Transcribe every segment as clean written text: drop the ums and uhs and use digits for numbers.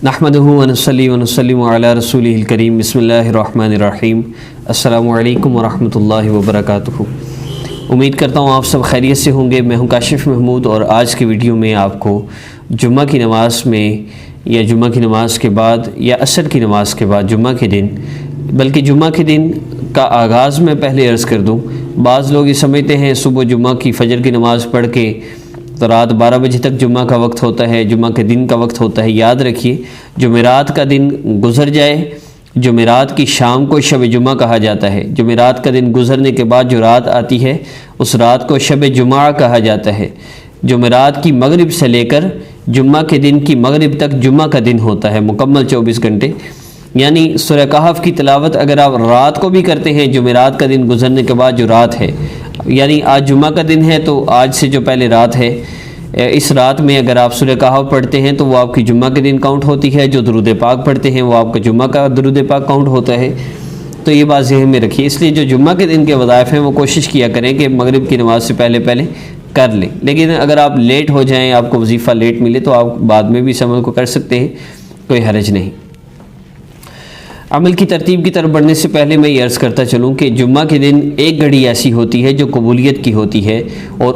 نحمدہ ونصلی ونسلم علی رسولہ الکریم بسم اللہ الرحمن الرحیم السلام علیکم ورحمۃ اللہ وبرکاتہ۔ امید کرتا ہوں آپ سب خیریت سے ہوں گے۔ میں ہوں کاشف محمود اور آج کی ویڈیو میں آپ کو جمعہ کی نماز میں یا جمعہ کی نماز کے بعد یا عصر کی نماز کے بعد جمعہ کے دن، بلکہ جمعہ کے دن کا آغاز میں پہلے عرض کر دوں، بعض لوگ یہ سمجھتے ہیں صبح جمعہ کی فجر کی نماز پڑھ کے تو رات 12 بجے تک جمعہ کا وقت ہوتا ہے، جمعہ کے دن کا وقت ہوتا ہے۔ یاد رکھیے، جمعرات کا دن گزر جائے، جمعرات کی شام کو شب جمعہ کہا جاتا ہے۔ جمعرات کا دن گزرنے کے بعد جو رات آتی ہے اس رات کو شب جمعہ کہا جاتا ہے۔ جمعرات کی مغرب سے لے کر جمعہ کے دن کی مغرب تک جمعہ کا دن ہوتا ہے، مکمل 24 گھنٹے۔ یعنی سورہ کہف کی تلاوت اگر آپ رات کو بھی کرتے ہیں، جمعرات کا دن گزرنے کے بعد جو رات ہے، یعنی آج جمعہ کا دن ہے تو آج سے جو پہلے رات ہے، اس رات میں اگر آپ سورہ کہف پڑھتے ہیں تو وہ آپ کی جمعہ کے دن کاؤنٹ ہوتی ہے، جو درود پاک پڑھتے ہیں وہ آپ کا جمعہ کا درود پاک کاؤنٹ ہوتا ہے۔ تو یہ بات ذہن میں رکھیے، اس لیے جو جمعہ کے دن کے وظائف ہیں وہ کوشش کیا کریں کہ مغرب کی نماز سے پہلے کر لیں، لیکن اگر آپ لیٹ ہو جائیں، آپ کو وظیفہ لیٹ ملے تو آپ بعد میں بھی اس عمل کو کر سکتے ہیں، کوئی حرج نہیں۔ عمل کی ترتیب کی طرف بڑھنے سے پہلے میں یہ عرض کرتا چلوں کہ جمعہ کے دن ایک گھڑی ایسی ہوتی ہے جو قبولیت کی ہوتی ہے، اور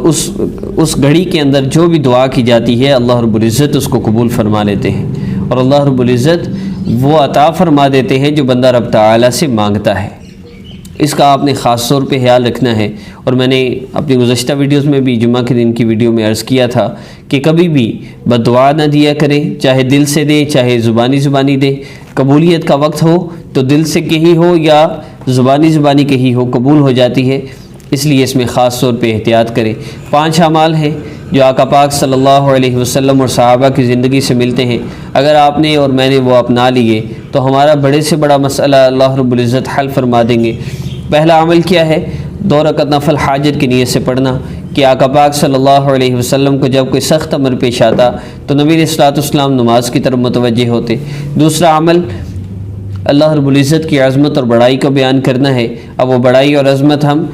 اس گھڑی کے اندر جو بھی دعا کی جاتی ہے اللہ رب العزت اس کو قبول فرما لیتے ہیں، اور اللہ رب العزت وہ عطا فرما دیتے ہیں جو بندہ رب تعالی سے مانگتا ہے۔ اس کا آپ نے خاص طور پہ خیال رکھنا ہے، اور میں نے اپنی گزشتہ ویڈیوز میں بھی جمعہ کے دن کی ویڈیو میں عرض کیا تھا کہ کبھی بھی بد دعا نہ دیا کریں، چاہے دل سے دیں چاہے زبانی دیں۔ قبولیت کا وقت ہو تو دل سے کہی ہو یا زبانی کہی ہو، قبول ہو جاتی ہے، اس لیے اس میں خاص طور پہ احتیاط کریں۔ 5 اعمال ہیں جو آقا پاک صلی اللہ علیہ وسلم اور صحابہ کی زندگی سے ملتے ہیں، اگر آپ نے اور میں نے وہ اپنا لیے تو ہمارا بڑے سے بڑا مسئلہ اللہ رب العزت حل فرما دیں گے۔ پہلا عمل کیا ہے؟ 2 رکعت نفل حاجت کی نیت سے پڑھنا، کہ آقا پاک صلی اللہ علیہ وسلم کو جب کوئی سخت امر پیش آتا تو نبی علیہ الصلوۃ والسلام نماز کی طرف متوجہ ہوتے۔ دوسرا عمل اللہ رب العزت کی عظمت اور بڑائی کو بیان کرنا ہے۔ اب وہ بڑائی اور عظمت ہم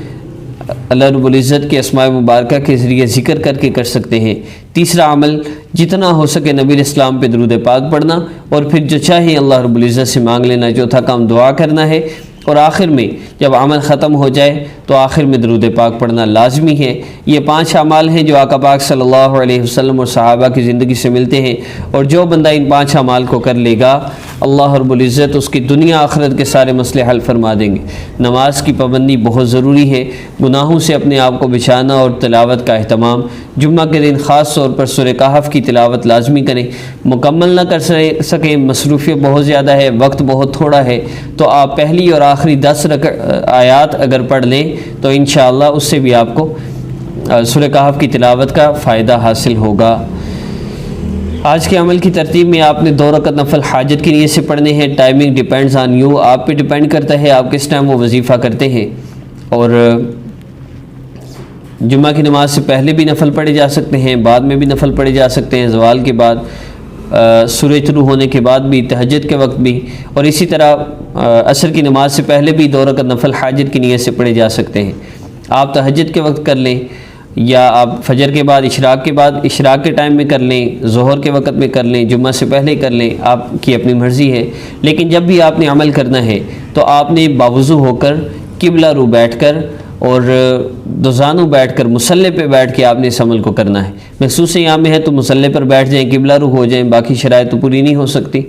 اللہ رب العزت کے اسماء مبارکہ کے ذریعے ذکر کر کے کر سکتے ہیں۔ تیسرا عمل جتنا ہو سکے نبی علیہ السلام پہ درود پاک پڑھنا، اور پھر جو چاہے اللہ رب العزت سے مانگ لینا۔ چوتھا کام دعا کرنا ہے، اور آخر میں جب عمل ختم ہو جائے تو آخر میں درود پاک پڑھنا لازمی ہے۔ یہ 5 اعمال ہیں جو آقا پاک صلی اللہ علیہ وسلم اور صحابہ کی زندگی سے ملتے ہیں، اور جو بندہ ان 5 اعمال کو کر لے گا اللہ رب العزت اس کی دنیا آخرت کے سارے مسئلے حل فرما دیں گے۔ نماز کی پابندی بہت ضروری ہے، گناہوں سے اپنے آپ کو بچانا اور تلاوت کا اہتمام۔ جمعہ کے دن خاص طور پر سورہ کہف کی تلاوت لازمی کریں۔ مکمل نہ کر سکیں، مصروفیت بہت زیادہ ہے، وقت بہت تھوڑا ہے، تو آپ پہلی اور آخری 10 آیات اگر پڑھ لیں تو انشاءاللہ اس سے بھی آپ کو سورہ کہف کی تلاوت کا فائدہ حاصل ہوگا۔ آج کے عمل کی ترتیب میں آپ نے 2 رکعت نفل حاجت کی نیت سے پڑھنے ہیں۔ ٹائمنگ ڈیپینڈز آن یو، آپ پہ ڈیپینڈ کرتا ہے آپ کس ٹائم وہ وظیفہ کرتے ہیں، اور جمعہ کی نماز سے پہلے بھی نفل پڑھے جا سکتے ہیں، بعد میں بھی نفل پڑھے جا سکتے ہیں، زوال کے بعد، سورج طلوع ہونے کے بعد بھی، تہجد کے وقت بھی، اور اسی طرح عصر کی نماز سے پہلے بھی 2 رکعت نفل حاجت کی نیت سے پڑھے جا سکتے ہیں۔ آپ تہجد کے وقت کر لیں، یا آپ فجر کے بعد، اشراق کے ٹائم میں کر لیں، ظہر کے وقت میں کر لیں، جمعہ سے پہلے کر لیں، آپ کی اپنی مرضی ہے۔ لیکن جب بھی آپ نے عمل کرنا ہے تو آپ نے باوضو ہو کر، قبلہ رو بیٹھ کر اور دوزانوں بیٹھ کر، مصلی پہ بیٹھ کے آپ نے اس عمل کو کرنا ہے۔ محسوس ایام میں ہے تو مصلی پر بیٹھ جائیں، قبلہ رو ہو جائیں، باقی شرائط تو پوری نہیں ہو سکتی،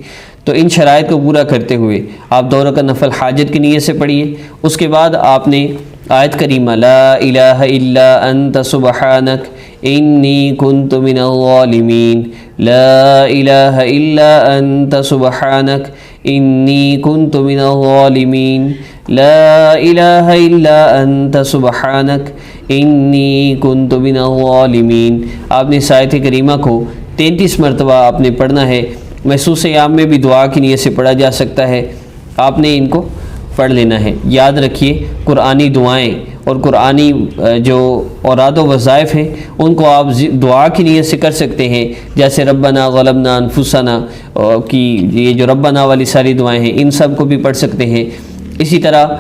تو ان شرائط کو پورا کرتے ہوئے آپ 2 رکعت نفل حاجت کی نیت سے پڑھیے۔ اس کے بعد آپ نے آیت کریمہ لا الہ الا انت سبحانک انی کنت من الظالمین، لا الہ الا انت سبحانک انی کنت من الظالمین، لا الہ الا انت سبحانک انی کنت من الظالمین۔ آپ نے اس آیت کریمہ کو 33 مرتبہ آپ نے پڑھنا ہے۔ محسوس ایام میں بھی دعا کی نیت سے پڑھا جا سکتا ہے، آپ نے ان کو پڑھ لینا ہے۔ یاد رکھیے، قرآنی دعائیں اور قرآنی جو اوراد و وظائف ہیں ان کو آپ دعا کی نیت سے کر سکتے ہیں، جیسے ربنا غلبنا انفسنا کی یہ جو ربنا والی ساری دعائیں ہیں ان سب کو بھی پڑھ سکتے ہیں۔ اسی طرح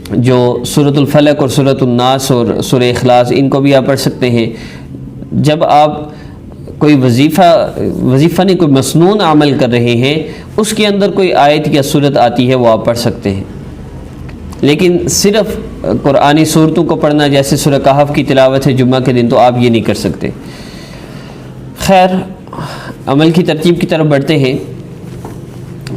جو سورۃ الفلق اور سورۃ الناس اور سورہ اخلاص ان کو بھی آپ پڑھ سکتے ہیں۔ جب آپ کوئی وظیفہ نہیں، کوئی مسنون عمل کر رہے ہیں، اس کے اندر کوئی آیت یا صورت آتی ہے وہ آپ پڑھ سکتے ہیں، لیکن صرف قرآنی صورتوں کو پڑھنا جیسے سورہ کہف کی تلاوت ہے جمعہ کے دن، تو آپ یہ نہیں کر سکتے۔ خیر، عمل کی ترتیب کی طرف بڑھتے ہیں۔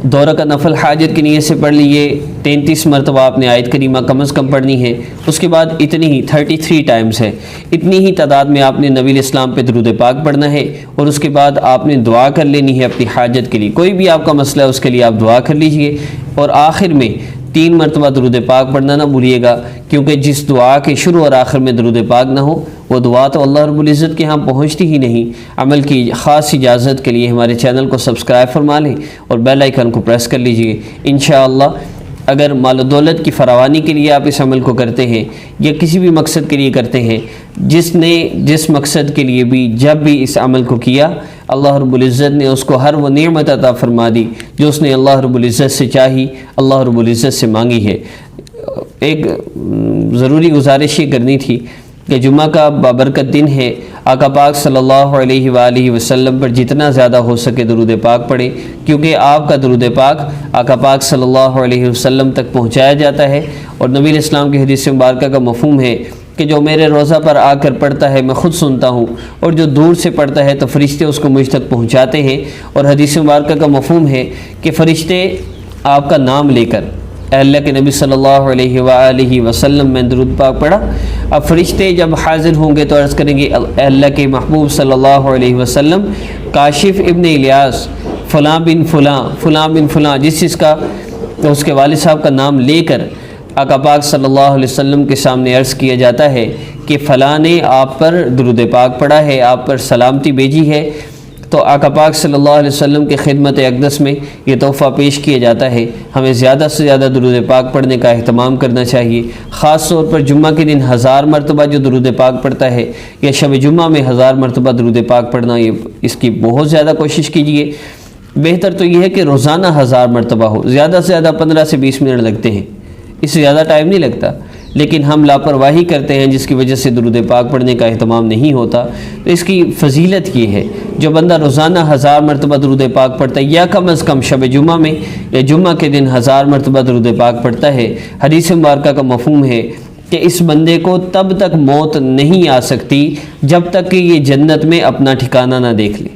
2 رکعت نفل حاجت کی نیت سے پڑھ لیے، 33 مرتبہ آپ نے آیت کریمہ کم از کم پڑھنی ہے۔ اس کے بعد اتنی ہی 33 ٹائمز ہے، اتنی ہی تعداد میں آپ نے نبی الاسلام پہ درود پاک پڑھنا ہے، اور اس کے بعد آپ نے دعا کر لینی ہے اپنی حاجت کے لیے، کوئی بھی آپ کا مسئلہ ہے اس کے لیے آپ دعا کر لیجئے، اور آخر میں 3 مرتبہ درود پاک پڑھنا نہ بھولیے گا، کیونکہ جس دعا کے شروع اور آخر میں درود پاک نہ ہو وہ دعا تو اللہ رب العزت کے ہاں پہنچتی ہی نہیں۔ عمل کی خاص اجازت کے لیے ہمارے چینل کو سبسکرائب فرما لیں اور بیل آئیکن کو پریس کر لیجئے۔ انشاءاللہ اگر مال و دولت کی فراوانی کے لیے آپ اس عمل کو کرتے ہیں یا کسی بھی مقصد کے لیے کرتے ہیں، جس مقصد کے لیے بھی جب بھی اس عمل کو کیا، اللہ رب العزت نے اس کو ہر وہ نعمت عطا فرما دی جو اس نے اللہ رب العزت سے چاہی، اللہ رب العزت سے مانگی ہے۔ ایک ضروری گزارش یہ کرنی تھی کہ جمعہ کا بابرکت دن ہے، آقا پاک صلی اللہ علیہ وآلہ وسلم پر جتنا زیادہ ہو سکے درود پاک پڑھیں، کیونکہ آپ کا درود پاک آقا پاک صلی اللہ علیہ وسلم تک پہنچایا جاتا ہے، اور نبی علیہ السلام کی حدیث مبارکہ کا مفہوم ہے کہ جو میرے روضہ پر آ کر پڑھتا ہے میں خود سنتا ہوں، اور جو دور سے پڑھتا ہے تو فرشتے اس کو مجھ تک پہنچاتے ہیں۔ اور حدیث مبارکہ کا مفہوم ہے کہ فرشتے آپ کا نام لے کر، اے اللہ کے نبی صلی اللہ علیہ وآلہ وسلم میں درود پاک پڑھا، اب فرشتے جب حاضر ہوں گے تو عرض کریں گے اے اللہ کے محبوب صلی اللہ علیہ وسلم، کاشف ابن الیاس فلاں بن فلاں فلاں بن فلاں، جس چیز کا اس کے والد صاحب کا نام لے کر آقا پاک صلی اللہ علیہ وسلم کے سامنے عرض کیا جاتا ہے کہ فلاں نے آپ پر درود پاک پڑھا ہے، آپ پر سلامتی بھیجی ہے، تو آقا پاک صلی اللہ علیہ وسلم کے خدمت اقدس میں یہ تحفہ پیش کیا جاتا ہے۔ ہمیں زیادہ سے زیادہ درود پاک پڑھنے کا اہتمام کرنا چاہیے، خاص طور پر جمعہ کے دن 1000 مرتبہ جو درود پاک پڑھتا ہے، یا شب جمعہ میں 1000 مرتبہ درود پاک پڑھنا، اس کی بہت زیادہ کوشش کیجیے۔ بہتر تو یہ ہے کہ روزانہ 1000 مرتبہ ہو، زیادہ سے زیادہ 15 سے 20 منٹ لگتے ہیں، اس سے زیادہ ٹائم نہیں لگتا، لیکن ہم لاپرواہی کرتے ہیں جس کی وجہ سے درود پاک پڑھنے کا اہتمام نہیں ہوتا۔ تو اس کی فضیلت یہ ہے، جو بندہ روزانہ 1000 مرتبہ درود پاک پڑھتا ہے، یا کم از کم شب جمعہ میں یا جمعہ کے دن 1000 مرتبہ درود پاک پڑھتا ہے، حدیث مبارکہ کا مفہوم ہے کہ اس بندے کو تب تک موت نہیں آ سکتی جب تک کہ یہ جنت میں اپنا ٹھکانہ نہ دیکھ لے،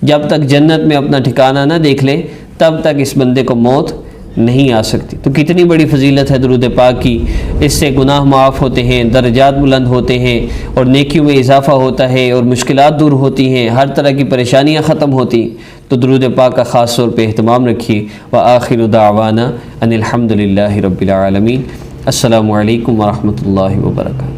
جب تک جنت میں اپنا ٹھکانہ نہ دیکھ لے تب تک اس بندے کو موت نہیں آ سکتی۔ تو کتنی بڑی فضیلت ہے درود پاک کی، اس سے گناہ معاف ہوتے ہیں، درجات بلند ہوتے ہیں، اور نیکیوں میں اضافہ ہوتا ہے، اور مشکلات دور ہوتی ہیں، ہر طرح کی پریشانیاں ختم ہوتی ہیں۔ تو درود پاک کا خاص طور پہ اہتمام رکھیے۔ وآخر دعوانا ان الحمد للہ رب العالمین۔ السلام علیکم ورحمۃ اللہ وبرکاتہ۔